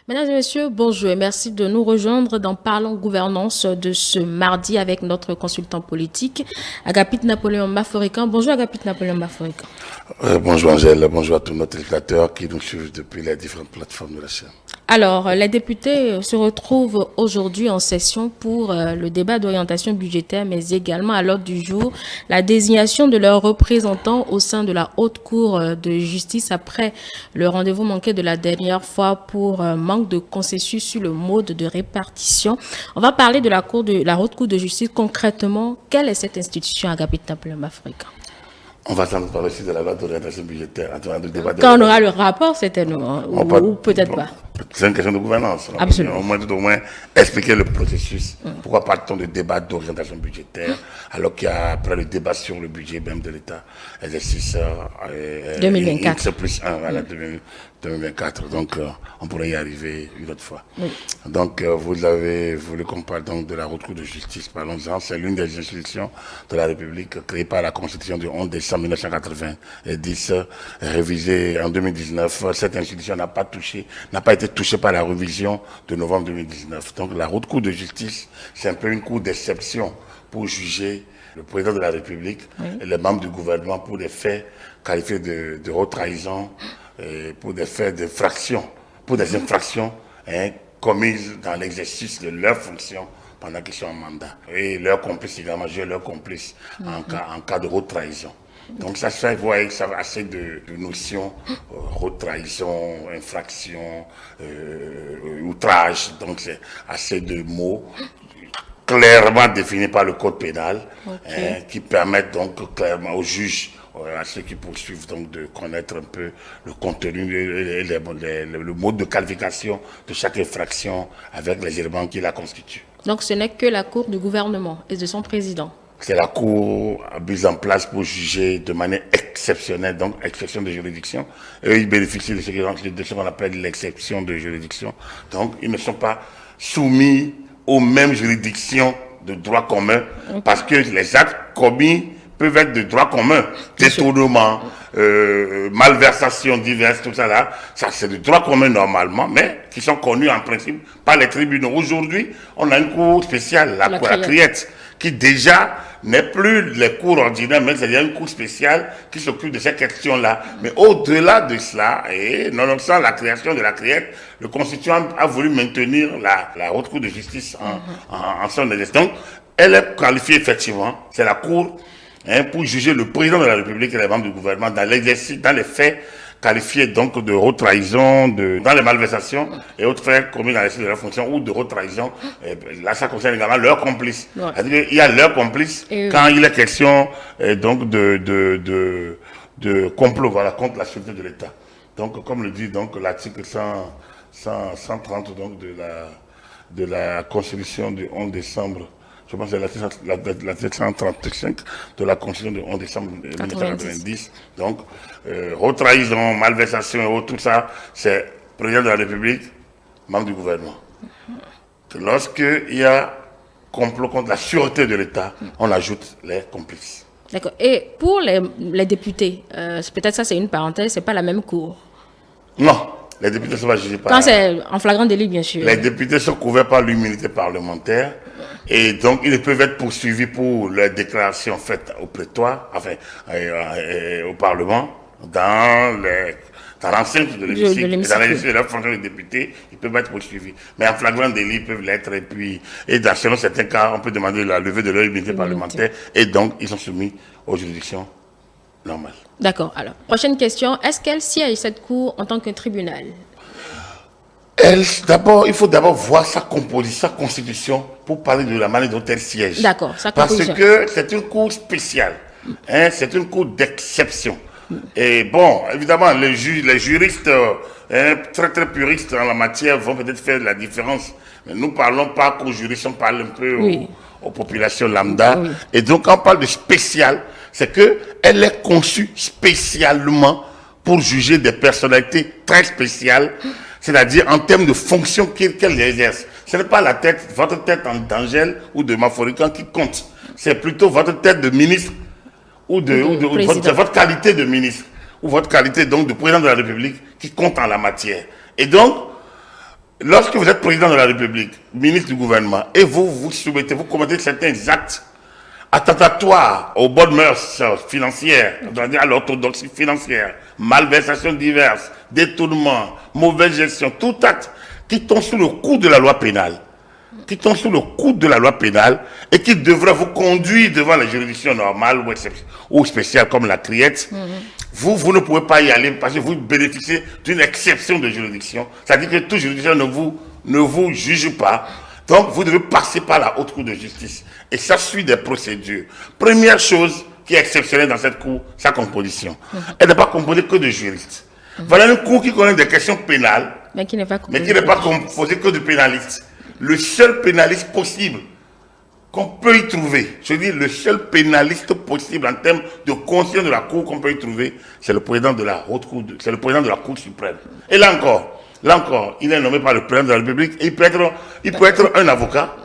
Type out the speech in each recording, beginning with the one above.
Mesdames et messieurs, bonjour et merci de nous rejoindre dans Parlons Gouvernance de ce mardi avec notre consultant politique, Agapit Napoléon Maforican. Bonjour Agapit Napoléon Maforican. Bonjour Angèle, bonjour à tous nos téléspectateurs qui nous suivent depuis les différentes plateformes de la chaîne. Alors, les députés se retrouvent aujourd'hui en session pour le débat d'orientation budgétaire, mais également à l'ordre du jour, la désignation de leurs représentants au sein de la Haute Cour de justice après le rendez-vous manqué de la dernière fois pour manque de consensus sur le mode de répartition. On va parler de la Haute Cour de justice. Concrètement, quelle est cette institution, Agapit Napoléon Maforican? On va s'en parler aussi de la loi d'orientation budgétaire. Quand on aura le rapport, certainement, ou peut-être pas. C'est une question de gouvernance. Absolument. Au moins expliquer le processus. Pourquoi parle-t-on de débat d'orientation budgétaire alors qu'il y a après le débat sur le budget même de l'État, exercice 2024. X plus 1 à la 2024. Donc, on pourrait y arriver une autre fois. Oui. Donc, vous avez voulu qu'on parle donc de la Haute Cour de justice. Parlons-en. C'est l'une des institutions de la République créée par la Constitution du 11 décembre 1990, révisée en 2019. Cette institution n'a pas été touchée par la révision de novembre 2019. Donc, la Haute Cour de justice, c'est un peu une cour d'exception pour juger le président de la République et les membres du gouvernement pour des faits qualifiés de haute trahison, et pour des faits d'infraction, pour des infractions commises dans l'exercice de leurs fonctions pendant qu'ils sont en mandat. Et leurs complices également, jouer leurs complices en cas de haute trahison. Donc ça fait, vous voyez, ça a assez de notions, haute trahison, infraction, outrage, donc c'est assez de mots clairement définis par le code pénal, qui permettent donc clairement aux juges, à ceux qui poursuivent, donc de connaître un peu le contenu et le mode de qualification de chaque infraction avec les éléments qui la constituent. Donc ce n'est que la Cour du gouvernement et de son président. C'est la Cour mise en place pour juger de manière exceptionnelle, donc exception de juridiction. Eux, ils bénéficient de ce qu'on appelle l'exception de juridiction. Donc, ils ne sont pas soumis aux mêmes juridictions de droit commun, parce que les actes commis peuvent être de droit commun, détournement, malversation diverses, tout ça là, ça c'est de droit commun normalement, mais qui sont connus en principe par les tribunaux. Aujourd'hui, on a une cour spéciale, la Criette, qui déjà n'est plus les cours ordinaires, mais c'est une cour spéciale qui s'occupe de ces questions-là. Mais au-delà de cela, et nonobstant la création de la Criette, le constituant a voulu maintenir la Haute Cour de justice en son exercice. Donc, elle est qualifiée effectivement, c'est la Cour pour juger le président de la République et les membres du gouvernement dans l'exercice, dans les faits qualifiés donc de haute trahison, dans les malversations et autres faits commis dans l'exercice de leur fonction ou de haute trahison. Là, ça concerne également leurs complices. Ouais. C'est-à-dire qu'il y a leurs complices quand il est question donc de complot, voilà, contre la sûreté de l'État. Donc, comme le dit donc l'article 130 donc de la Constitution du 11 décembre. Je pense que c'est l'article 135 de la Constitution du 11 décembre 1990. Donc, haute trahison, malversation et autres, tout ça, c'est président de la République, membre du gouvernement. Lorsqu'il y a complot contre la sûreté de l'État, on ajoute les complices. D'accord. Et pour les députés, peut-être ça c'est une parenthèse, c'est pas la même cour. Non. Les députés sont pas jugés par... Quand c'est en flagrant délit, bien sûr. Les députés sont couverts par l'immunité parlementaire et donc ils peuvent être poursuivis pour leurs déclarations faites au prétoire, enfin au Parlement, dans l'enceinte de l'hémicycle, dans l'exercice de leur fonction de député, ils peuvent être poursuivis. Mais en flagrant délit, ils peuvent l'être et dans selon certains cas, on peut demander la levée de leur immunité parlementaire et donc ils sont soumis aux juridictions normales. D'accord. Alors, prochaine question. Est-ce qu'elle siège cette cour en tant que tribunal? Il faut d'abord voir sa composition, sa constitution, pour parler de la manière dont elle siège. D'accord, sa composition. Parce que c'est une cour spéciale. C'est une cour d'exception. Et bon, évidemment, les juristes très très puristes en la matière vont peut-être faire la différence. Mais nous parlons pas qu'aux juristes, on parle un peu aux populations lambda. Oui. Et donc, quand on parle de spécial, c'est qu'elle est conçue spécialement pour juger des personnalités très spéciales, c'est-à-dire en termes de fonction qu'elle exerce. Ce n'est pas votre tête d'Angèle ou de Maforican qui compte. C'est plutôt votre tête de ministre ou votre qualité de ministre ou votre qualité donc de président de la République qui compte en la matière. Et donc, lorsque vous êtes président de la République, ministre du gouvernement, et vous soumettez, vous commettez certains actes attentatoires aux bonnes mœurs financières, à l'orthodoxie financière, malversations diverses, détournements, mauvaise gestion, tout acte qui tombe sous le coup de la loi pénale, et qui devrait vous conduire devant les juridictions normales ou spéciales comme la criette, vous ne pouvez pas y aller parce que vous bénéficiez d'une exception de juridiction. C'est-à-dire que toute juridiction ne vous juge pas. Donc, vous devez passer par la haute cour de justice. Et ça suit des procédures. Première chose qui est exceptionnelle dans cette cour, sa composition. Elle n'est pas composée que de juristes. Voilà une cour qui connaît des questions pénales, mais qui n'est pas composée que de pénalistes. Le seul pénaliste possible qu'on peut y trouver, je dis le seul pénaliste possible en termes de conscience de la Cour qu'on peut y trouver, c'est le président de la haute cour, c'est le président de la Cour suprême. Et là encore, il est nommé par le président de la République. Il peut être un avocat,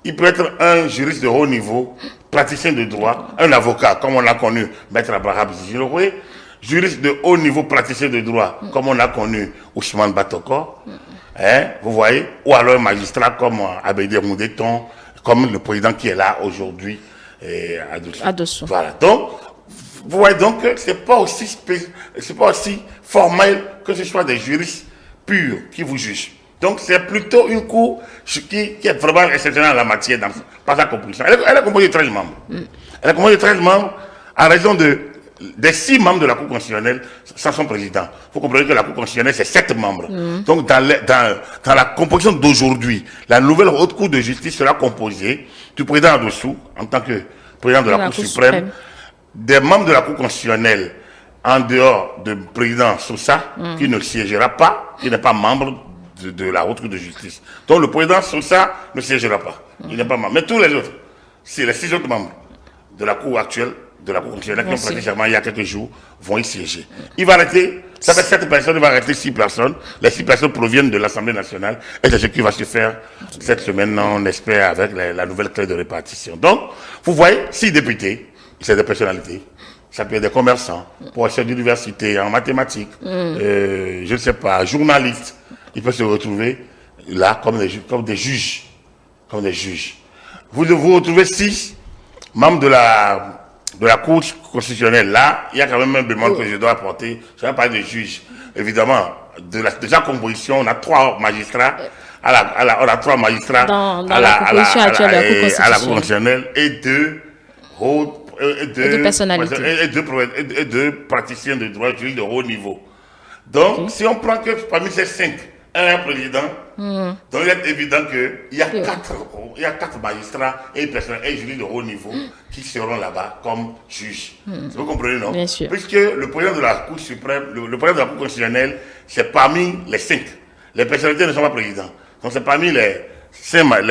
il peut être un juriste de haut niveau, praticien de droit, un avocat, comme on l'a connu, Maître Abraham Zirowe, juriste de haut niveau, praticien de droit, comme on a connu Ousmane Batoko, vous voyez, ou alors un magistrat comme Abédir Moudeton, comme le président qui est là aujourd'hui à dessous. Voilà. Donc, vous voyez donc que c'est pas aussi formel que ce soit des juristes purs qui vous jugent. Donc, c'est plutôt une cour qui est vraiment exceptionnelle en la matière par sa composition. Elle est composée de 13 membres. Elle est composée de 13 membres à raison des 6 membres de la Cour constitutionnelle sans son président. Il faut comprendre que la Cour constitutionnelle, c'est 7 membres. Donc, dans la composition d'aujourd'hui, la nouvelle haute Cour de justice sera composée du président en-dessous, en tant que président de la Cour suprême, des membres de la Cour constitutionnelle, en dehors du président Sousa, qui ne siégera pas, qui n'est pas membre de la haute Cour de justice. Donc, le président Sousa ne siégera pas. Il n'est pas membre. Mais tous les autres, c'est les 6 autres membres de la Cour actuelle, de la Cour constitutionnelle, qui ont prêté serment il y a quelques jours, vont y siéger. Il va arrêter, ça fait 7 personnes, il va arrêter 6 personnes. Les 6 personnes proviennent de l'Assemblée nationale. Et c'est ce qui va se faire cette semaine, on espère, avec la nouvelle clé de répartition. Donc, vous voyez, 6 députés, c'est des personnalités. Ça peut être des commerçants, professeurs d'université, en mathématiques, je ne sais pas, journalistes. Ils peuvent se retrouver là comme des juges. Vous retrouvez 6 membres de la Cour constitutionnelle. Là, il y a quand même un bémol que je dois apporter. Je vais parler de juges. Évidemment, de sa composition, on a 3 magistrats. On a 3 magistrats dans la composition actuelle de la Cour à la Cour constitutionnelle et 2 personnalités. Et 2 praticiens de droit juristes de haut niveau. Donc, si on prend que parmi ces 5, un président, donc il est évident qu'il y a 4 magistrats et juristes de haut niveau qui seront là-bas comme juges. Vous comprenez, non? Bien sûr. Puisque le président de la Cour suprême, le président de la Cour constitutionnelle, c'est parmi les 5. Les personnalités ne sont pas présidents. Donc c'est parmi les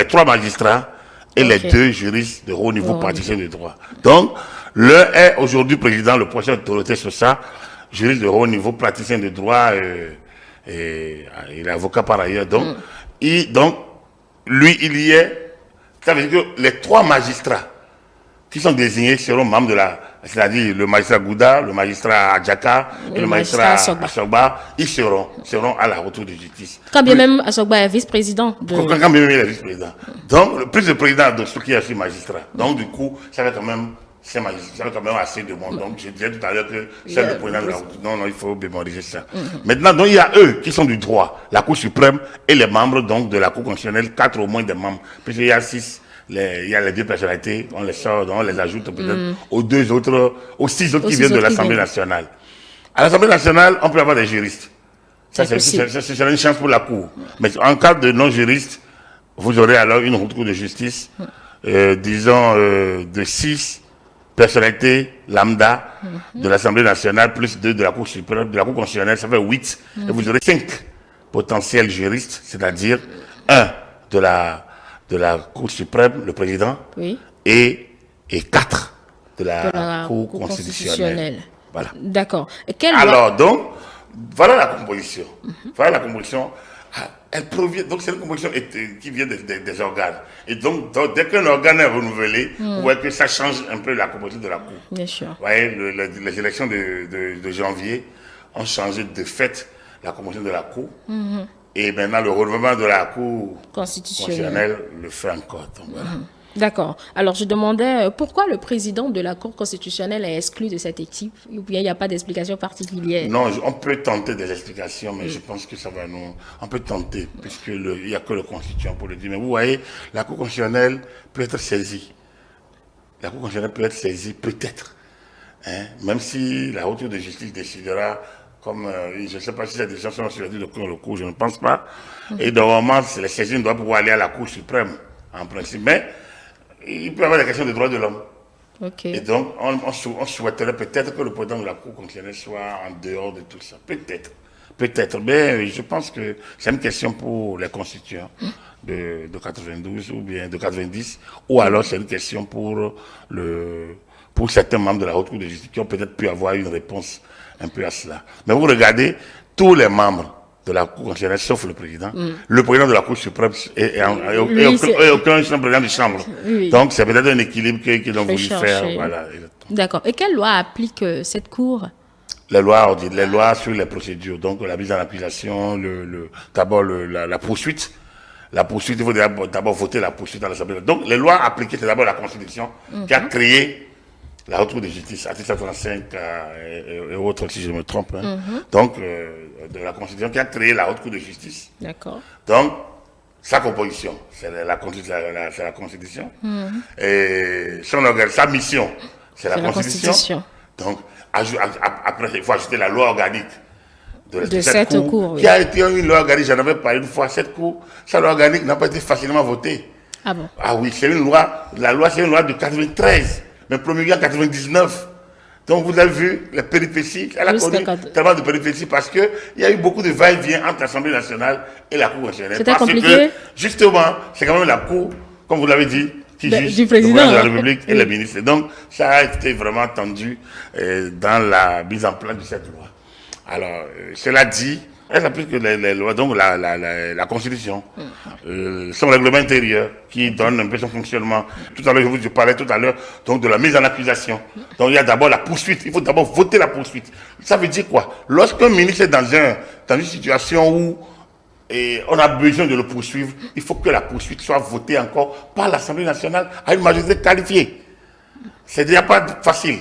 3 magistrats et les 2 juristes de haut niveau praticiens de droit. Donc, l'un est aujourd'hui président, le professeur Dorothée Sosa, juriste de haut niveau, praticien de droit, et il est avocat par ailleurs. Donc, lui, il y est. Ça veut dire que les 3 magistrats qui sont désignés seront membres c'est-à-dire le magistrat Gouda, le magistrat Adjaka et le magistrat Assogba, ils seront à la haute cour de justice. Quand bien même Assogba est vice-président. Quand bien même il est vice-président. Donc, plus de président de ceux qui est aussi magistrat. Donc, du coup, ça fait quand même assez de monde. Donc, je disais tout à l'heure que c'est le président de la haute. Non, il faut mémoriser ça. Maintenant, donc, il y a eux qui sont du droit, la Cour suprême et les membres donc, de la Cour constitutionnelle, 4 au moins des membres. Puisqu'il y a 6. Il y a les 2 personnalités, on les sort, on les ajoute peut-être aux 6 autres qui viennent de l'Assemblée nationale. À l'Assemblée nationale, on peut avoir des juristes. Ça, c'est une chance pour la Cour. Mais en cas de non-juriste, vous aurez alors une haute cour de justice, disons, de 6 personnalités lambda de l'Assemblée nationale, plus 2 de la Cour suprême, de la Cour constitutionnelle, ça fait 8. Et vous aurez 5 potentiels juristes, c'est-à-dire 1 de la Cour suprême, le président, et 4 de la Cour constitutionnelle. Voilà. D'accord. Alors, donc, voilà la composition. Voilà la composition. Elle provient, donc c'est une composition qui vient des organes. Et donc dès qu'un organe est renouvelé, vous voyez que ça change un peu la composition de la Cour. Bien sûr. Vous voyez, les élections de janvier ont changé de fait la composition de la Cour. Et maintenant, le renouvellement de la Cour Constitutionnelle. constitutionnelle le fait encore. Donc, voilà. D'accord. Alors, je demandais pourquoi le président de la Cour constitutionnelle est exclu de cette équipe, ou bien il n'y a pas d'explication particulière? Non, on peut tenter des explications, mais je pense que ça va nous... On peut tenter, puisqu'il n'y a que le constituant pour le dire. Mais vous voyez, la Cour constitutionnelle peut être saisie. La Cour constitutionnelle peut être saisie, peut-être. Hein, même si la Haute Cour de justice décidera, comme je ne sais pas si ces décisions sont sur le cours, je ne pense pas. Et normalement, les saisines doivent pouvoir aller à la Cour suprême, en principe. Mais il peut y avoir des questions de droits de l'homme. Okay. Et donc, on souhaiterait peut-être que le président de la Cour constitutionnelle soit en dehors de tout ça. Peut-être. Peut-être. Mais je pense que c'est une question pour les constituants de 92 ou bien de 90. Ou alors c'est une question pour certains membres de la Haute Cour de justice qui ont peut-être pu avoir une réponse un peu à cela. Mais vous regardez, tous les membres de la Cour constitutionnelle, sauf le président. Le président de la Cour suprême et aucun président de chambre. Oui. Donc, c'est peut-être un équilibre qu'ils ont voulu faire. Voilà. D'accord. Et quelle loi applique cette Cour? Les lois sur les procédures. Donc, la mise en accusation, d'abord la poursuite. La poursuite, il faut d'abord voter la poursuite à l'Assemblée. Donc, les lois appliquées, c'est d'abord la Constitution qui a créé la Haute Cour de justice, article 135 et autres, si je me trompe. Hein. Donc, de la Constitution qui a créé la Haute Cour de justice. D'accord. Donc, sa composition, c'est la Constitution. Et sa mission, c'est la Constitution. Donc, après, il faut ajouter la loi organique de cette cour, qui a été une loi organique, j'en avais parlé une fois, cette cour, sa loi organique n'a pas été facilement votée. Ah bon? Ah oui, c'est une loi, la loi c'est une loi de 93. Mais promulguée en 99. Donc vous avez vu les péripéties. Elle a connu tellement de péripéties parce qu'il y a eu beaucoup de va-et-vient entre l'Assemblée nationale et la Cour constitutionnelle. C'était compliqué. Que, justement, c'est quand même la Cour, comme vous l'avez dit, qui juge du président de la République et les ministres. Donc ça a été vraiment tendu dans la mise en place de cette loi. Alors, cela dit, elle applique les lois, donc la Constitution, son règlement intérieur qui donne un peu son fonctionnement. Tout à l'heure, je parlais tout à l'heure donc de la mise en accusation. Donc il y a d'abord la poursuite, il faut d'abord voter la poursuite. Ça veut dire quoi? Lorsqu'un ministre est dans une situation où on a besoin de le poursuivre, il faut que la poursuite soit votée encore par l'Assemblée nationale à une majorité qualifiée. C'est déjà pas facile.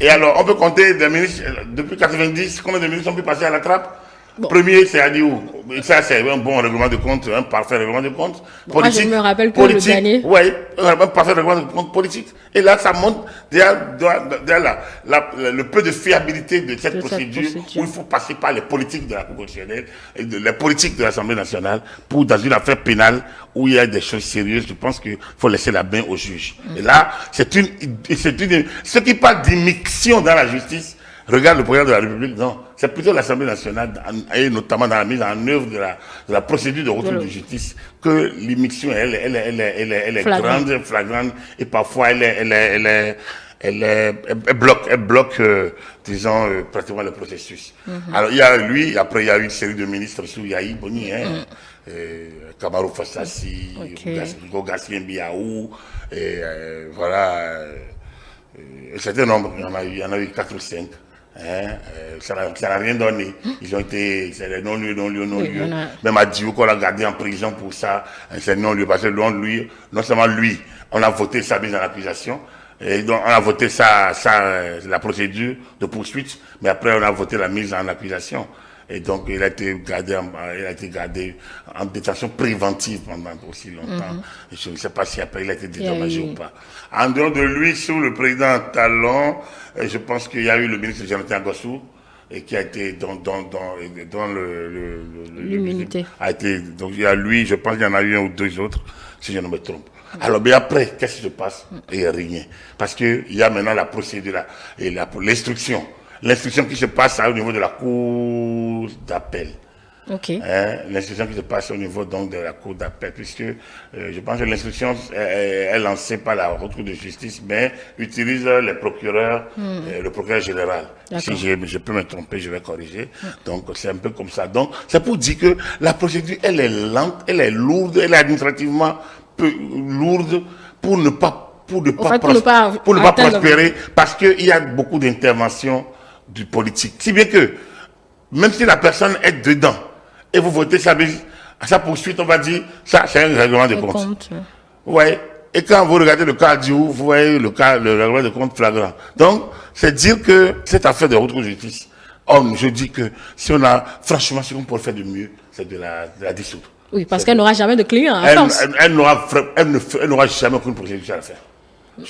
Et alors, on peut compter des ministres, depuis 90, combien de ministres ont pu passer à la trappe? Bon. Premier, c'est Adiou. Ça, c'est un bon règlement de compte, un parfait règlement de compte. Bon, politique. Moi, je me rappelle que le dernier. Oui, un parfait règlement de compte politique. Et là, ça montre déjà le peu de fiabilité de cette procédure où il faut passer par les politiques de la Cour constitutionnelle et les politiques de l'Assemblée nationale pour, dans une affaire pénale où il y a des choses sérieuses, je pense qu'il faut laisser la main au juge. Et là, ce qui parle d'immixtion dans la justice, regarde le président de la République, non. C'est plutôt l'Assemblée nationale, et notamment dans la mise en œuvre de la procédure de retour de justice, que l'immixtion, elle est grande, flagrante, et parfois elle bloque, disons, pratiquement le processus. Alors, il y a lui, après il y a eu une série de ministres sous Yahi Boni, Kamarou Fassassi, Gogassi Mbiaou, et voilà, un certain nombre, il y en a eu 4 ou 5. Ça n'a rien donné. Ils ont été, c'est des non-lieux. Même à Diou, qu'on l'a gardé en prison pour ça, c'est non-lieu. Parce que non seulement lui, on a voté sa mise en accusation, et donc on a voté la procédure de poursuite, mais après on a voté la mise en accusation. Et donc il a été gardé en détention préventive pendant aussi longtemps. Et je ne sais pas si après il a été dédommagé ou pas. En dehors de lui, sous le président Talon, je pense qu'il y a eu le ministre Jonathan Gossou, et qui a été dans l'immunité. Donc il y a lui, je pense qu'il y en a eu un ou deux autres, si je ne me trompe. Alors, mais après, qu'est-ce qui se passe? Il n'y a rien. Parce qu'il y a maintenant la procédure et l'instruction. L'instruction qui se passe au niveau de la cour d'appel. Okay. L'instruction qui se passe au niveau donc de la cour d'appel, puisque je pense que l'instruction est lancée par la Haute Cour de justice, mais utilise les procureurs, le procureur général. Si je peux me tromper, je vais corriger. Donc c'est un peu comme ça. Donc c'est pour dire que la procédure, elle est lente, elle est lourde, elle est administrativement peu lourde pour ne pas prospérer, parce qu'il y a beaucoup d'interventions du politique. Si bien que, même si la personne est dedans, et vous votez ça, à sa poursuite, on va dire, ça, c'est un règlement de compte. Ouais. Et quand vous regardez le cas du vous voyez le règlement de compte flagrant. Donc, c'est dire que cette affaire de haute cour de justice, je dis que si on a, franchement, ce qu'on pourrait faire de mieux, c'est de la dissoudre. Oui, parce qu'elle n'aura jamais de clients à force. Elle n'aura jamais aucune procédure à faire.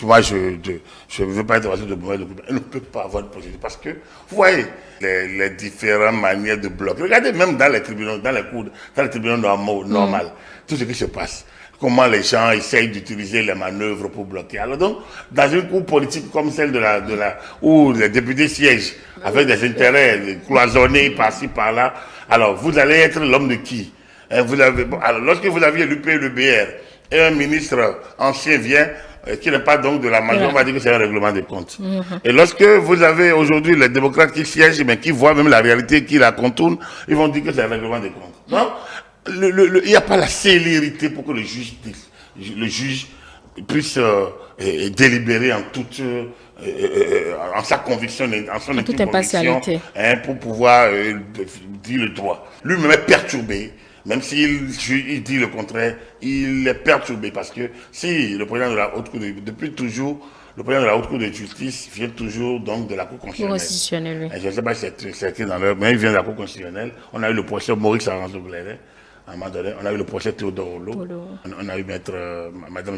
Moi, je ne veux pas être oiseau de mauvais document. Elle ne peut pas avoir de procédure parce que, vous voyez, les différentes manières de bloquer. Regardez même dans les tribunaux, dans les tribunaux normaux, tout ce qui se passe. Comment les gens essayent d'utiliser les manœuvres pour bloquer. Alors donc, dans une cour politique comme celle où les députés siègent avec des intérêts cloisonnés par-ci, par-là, alors vous allez être l'homme de qui? Alors, lorsque vous aviez l'UPLBR et un ministre ancien vient, qui n'est pas donc de la majorité, on va dire que c'est un règlement de compte. Et lorsque vous avez aujourd'hui les démocrates qui siègent, mais qui voient même la réalité, qui la contournent, ils vont dire que c'est un règlement de compte. Donc, il n'y a pas la célérité pour que le juge puisse délibérer en toute en sa conviction, en son conviction, pour pouvoir dire le droit. Lui-même est perturbé. Même s'il dit le contraire, il est perturbé parce que si le président de la Haute Cour, depuis toujours, le président de la Haute Cour de justice vient toujours donc de la Cour constitutionnelle. Oui. Je ne sais pas si c'est écrit dans l'heure, mais il vient de la Cour constitutionnelle. On a eu le procès Maurice Aranzo-Blairet, à un moment donné. On a eu le procès Théodore Olo. On a eu maître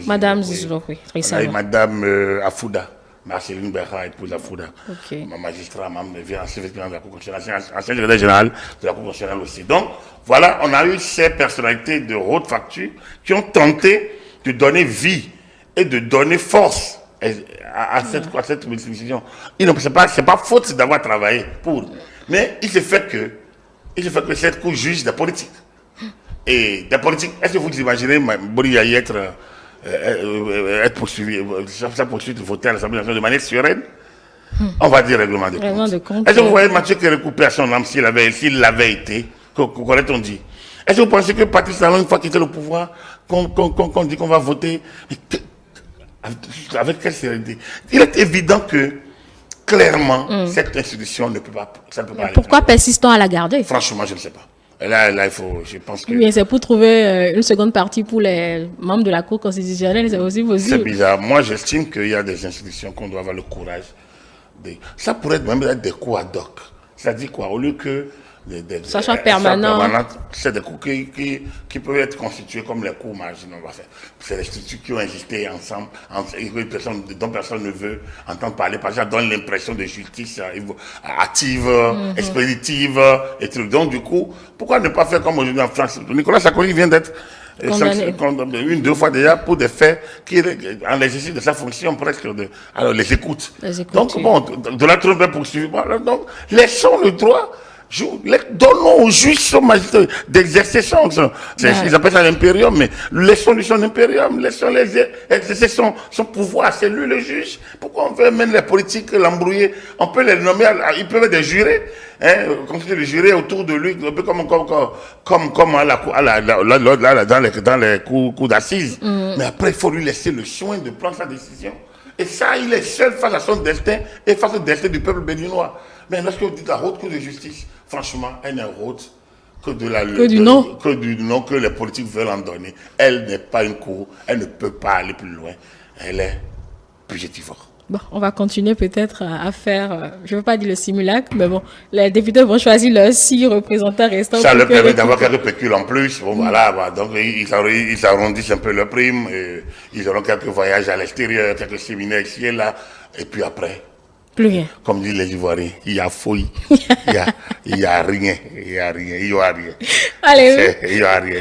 Madame Zizou, oui. On a eu Madame Afouda. Marceline Berra, épouse Afouda. Ma magistrat, vient ancien président de la Cour constitutionnelle, ancien secrétaire général de la Cour constitutionnelle aussi. Donc, voilà, on a eu ces personnalités de haute facture qui ont tenté de donner vie et de donner force à cette décision. C'est pas faute d'avoir travaillé pour. Mais il se fait que cette Cour juge des politiques. Et des politiques, est-ce que vous imaginez Boriaï être poursuivi, sa poursuite votée à l'Assemblée nationale de manière sereine? On va dire règlement de compte. Est-ce que vous voyez Mathieu qui récupère son âme s'il l'avait été, qu'aurait-on dit? Est-ce que vous pensez que Patrice Talon, une fois qu'il était au pouvoir, qu'on dit qu'on va voter, avec quelle sérénité? Il est évident que, clairement, cette institution ne peut pas aller. Pourquoi persistons à la garder? Franchement, je ne sais pas. Là, il faut, je pense que... Oui, c'est pour trouver une seconde partie pour les membres de la Cour constitutionnelle, c'est aussi possible. C'est bizarre. Moi, j'estime qu'il y a des institutions qu'on doit avoir le courage de... Ça pourrait même être des cours ad hoc. C'est-à-dire quoi? Au lieu que... ça soit permanent. C'est des cours qui peuvent être constitués comme les cours marginaux. C'est des structures qui ont existé ensemble, dont personne ne veut entendre parler, parce que ça donne l'impression de justice active, expéditive, et tout. Donc, du coup, pourquoi ne pas faire comme aujourd'hui en France? Nicolas Sarkozy vient d'être condamné 1-2 fois déjà pour des faits qui, en l'exercice de sa fonction presque, alors les écoutes. Donc, bon, de la trompe est poursuivi. Donc, laissons le droit. Donnons aux juges son magistrat d'exercer ils appellent ça l'impérium, mais laissons-lui son impérium, laissons-les exercer son pouvoir, c'est lui le juge. Pourquoi on veut même les politiques l'embrouiller? On peut les nommer, ils peuvent être des jurés, constituer les jurés autour de lui, un peu comme dans les cours d'assises. Mais après, il faut lui laisser le soin de prendre sa décision. Et ça, il est seul face à son destin et face au destin du peuple béninois. Mais lorsque vous dites la haute cour de justice, franchement, elle n'est haute que du nom que les politiques veulent en donner. Elle n'est pas une cour, elle ne peut pas aller plus loin. Elle est budgétivore. Bon, on va continuer peut-être à faire, je ne veux pas dire le simulacre, mais bon, les députés vont choisir leurs 6 représentants restants. Ça leur permet d'avoir quelques pécules en plus. Bon, voilà, donc ils arrondissent un peu leurs primes, ils auront quelques voyages à l'extérieur, quelques séminaires ici et là, et puis après. Plus rien. Comme disent les Ivoiriens, il y a fouille, il y a rien. Allez, il y a rien,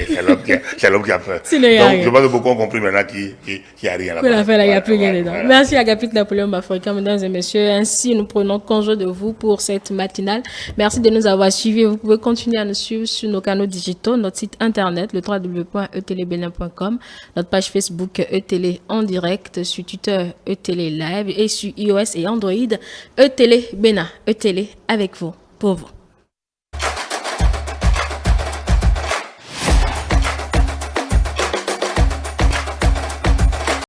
c'est l'homme qui a peur. Donc, je pense que beaucoup ont compris maintenant qu'il n'y a rien là-bas. Il n'y a plus rien dedans. Voilà. Merci Agapit Napoléon Bafouika, mesdames et messieurs. Ainsi, nous prenons congé de vous pour cette matinale. Merci de nous avoir suivis. Vous pouvez continuer à nous suivre sur nos canaux digitaux, notre site internet, le www.etelebelin.com, notre page Facebook ETélé en direct, sur Twitter ETélé Live et sur iOS et Android ETélé Bénin. ETélé avec vous, pour vous.